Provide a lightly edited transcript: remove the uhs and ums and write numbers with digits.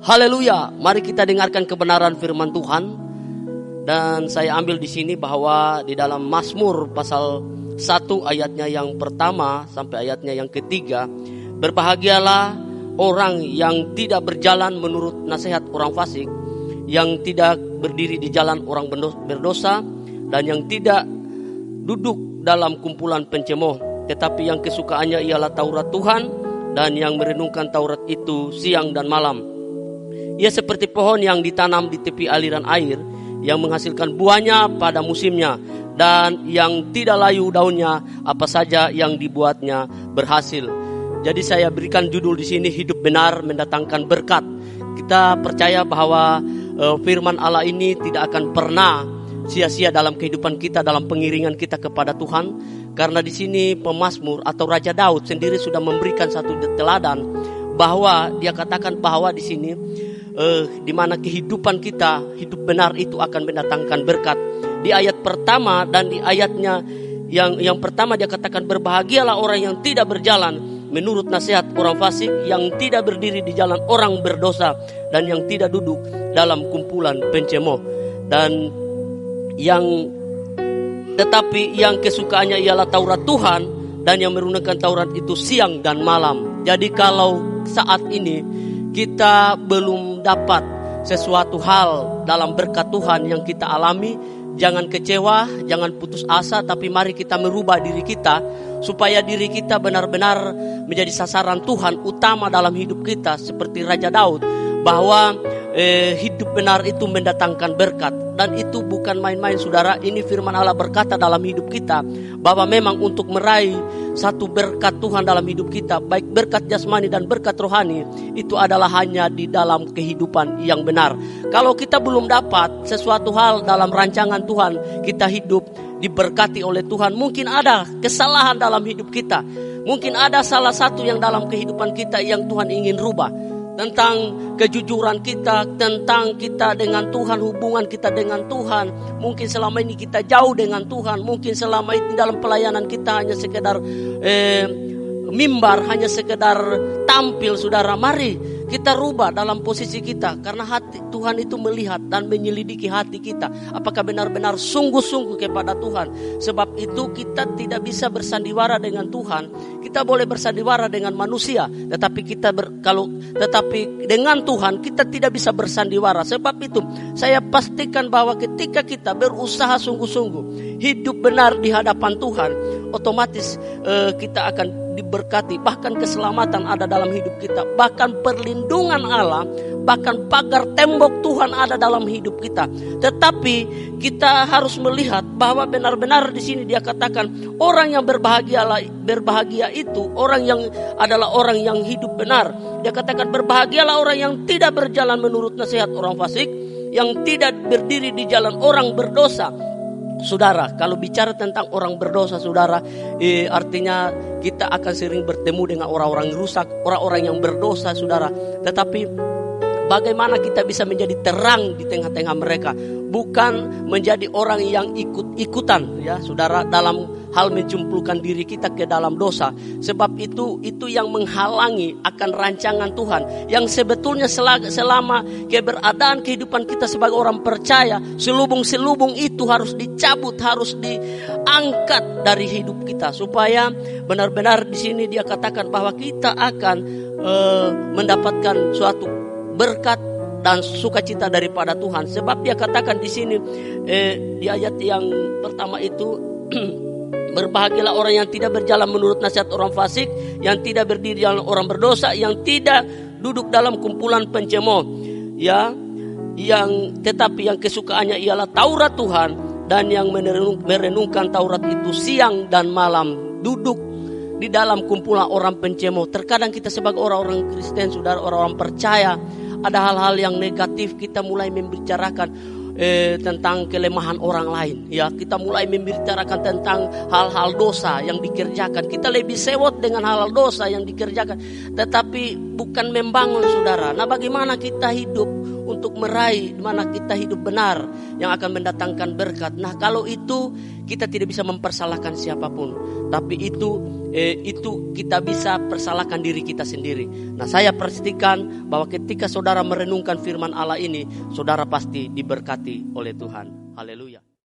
Haleluya. Mari kita dengarkan kebenaran firman Tuhan. Dan saya ambil di sini bahwa di dalam Mazmur pasal 1 ayatnya yang pertama sampai ayatnya yang ketiga, berbahagialah orang yang tidak berjalan menurut nasihat orang fasik, yang tidak berdiri di jalan orang berdosa, dan yang tidak duduk dalam kumpulan pencemooh, tetapi yang kesukaannya ialah Taurat Tuhan, dan yang merenungkan Taurat itu siang dan malam. Ia seperti pohon yang ditanam di tepi aliran air, yang menghasilkan buahnya pada musimnya, dan yang tidak layu daunnya, apa saja yang dibuatnya berhasil. Jadi saya berikan judul di sini, hidup benar mendatangkan berkat. Kita percaya bahwa firman Allah ini tidak akan pernah sia-sia dalam kehidupan kita, dalam pengiringan kita kepada Tuhan. Karena di sini pemazmur atau Raja Daud sendiri sudah memberikan satu teladan, bahwa dia katakan bahwa di sini di mana kehidupan kita, hidup benar itu akan mendatangkan berkat. Di ayat pertama dan di ayatnya yang pertama dia katakan, berbahagialah orang yang tidak berjalan menurut nasihat orang fasik, yang tidak berdiri di jalan orang berdosa, dan yang tidak duduk dalam kumpulan pencemooh, dan tetapi yang kesukaannya ialah Taurat Tuhan, dan yang merenungkan Taurat itu siang dan malam. Jadi kalau saat ini kita belum dapat sesuatu hal dalam berkat Tuhan yang kita alami, jangan kecewa, jangan putus asa, tapi mari kita merubah diri kita supaya diri kita benar-benar menjadi sasaran Tuhan utama dalam hidup kita, seperti Raja Daud, bahwa hidup benar itu mendatangkan berkat. Dan itu bukan main-main, saudara. Ini firman Allah berkata dalam hidup kita bahwa memang untuk meraih satu berkat Tuhan dalam hidup kita, baik berkat jasmani dan berkat rohani, itu adalah hanya di dalam kehidupan yang benar. Kalau kita belum dapat sesuatu hal dalam rancangan Tuhan, kita hidup diberkati oleh Tuhan, mungkin ada kesalahan dalam hidup kita, mungkin ada salah satu yang dalam kehidupan kita yang Tuhan ingin rubah, tentang kejujuran kita, tentang kita dengan Tuhan, hubungan kita dengan Tuhan. Mungkin selama ini kita jauh dengan Tuhan, mungkin selama ini dalam pelayanan kita hanya sekedar mimbar, hanya sekedar tampil. Saudara, mari kita rubah dalam posisi kita, karena hati Tuhan itu melihat dan menyelidiki hati kita, apakah benar-benar sungguh-sungguh kepada Tuhan. Sebab itu kita tidak bisa bersandiwara dengan Tuhan. Kita boleh bersandiwara dengan manusia, tetapi tetapi dengan Tuhan kita tidak bisa bersandiwara. Sebab itu saya pastikan bahwa ketika kita berusaha sungguh-sungguh hidup benar di hadapan Tuhan, otomatis kita akan diberkati. Bahkan keselamatan ada dalam hidup kita, bahkan perlindungan Allah, bahkan pagar tembok Tuhan ada dalam hidup kita. Tetapi kita harus melihat bahwa benar-benar di sini dia katakan orang yang berbahagia itu orang yang adalah orang yang hidup benar. Dia katakan berbahagialah orang yang tidak berjalan menurut nasihat orang fasik, yang tidak berdiri di jalan orang berdosa. Saudara, kalau bicara tentang orang berdosa, saudara, artinya kita akan sering bertemu dengan orang-orang rusak, orang-orang yang berdosa, saudara. Tetapi bagaimana kita bisa menjadi terang di tengah-tengah mereka, bukan menjadi orang yang ikut-ikutan, ya, saudara, dalam hal mencemplungkan diri kita ke dalam dosa. Sebab itu yang menghalangi akan rancangan Tuhan, yang sebetulnya selama keberadaan kehidupan kita sebagai orang percaya, selubung-selubung itu harus dicabut, harus diangkat dari hidup kita, supaya benar-benar di sini dia katakan bahwa kita akan mendapatkan suatu berkat dan sukacita daripada Tuhan. Sebab dia katakan di sini di ayat yang pertama itu berbahagialah orang yang tidak berjalan menurut nasihat orang fasik, yang tidak berdiri dalam orang berdosa, yang tidak duduk dalam kumpulan pencemooh, ya, tetapi yang kesukaannya ialah Taurat Tuhan, dan yang merenungkan Taurat itu siang dan malam. Duduk di dalam kumpulan orang pencemooh. Terkadang kita sebagai orang-orang Kristen, saudara, orang-orang percaya, ada hal-hal yang negatif, kita mulai membicarakan tentang kelemahan orang lain, ya, kita mulai membicarakan tentang hal-hal dosa yang dikerjakan. Kita lebih sewot dengan hal-hal dosa yang dikerjakan, tetapi bukan membangun, saudara. Nah, bagaimana kita hidup untuk meraih, di mana kita hidup benar yang akan mendatangkan berkat. Nah, kalau itu kita tidak bisa mempersalahkan siapapun. Tapi itu kita bisa persalahkan diri kita sendiri. Nah, saya pastikan bahwa ketika saudara merenungkan firman Allah ini, saudara pasti diberkati oleh Tuhan. Haleluya.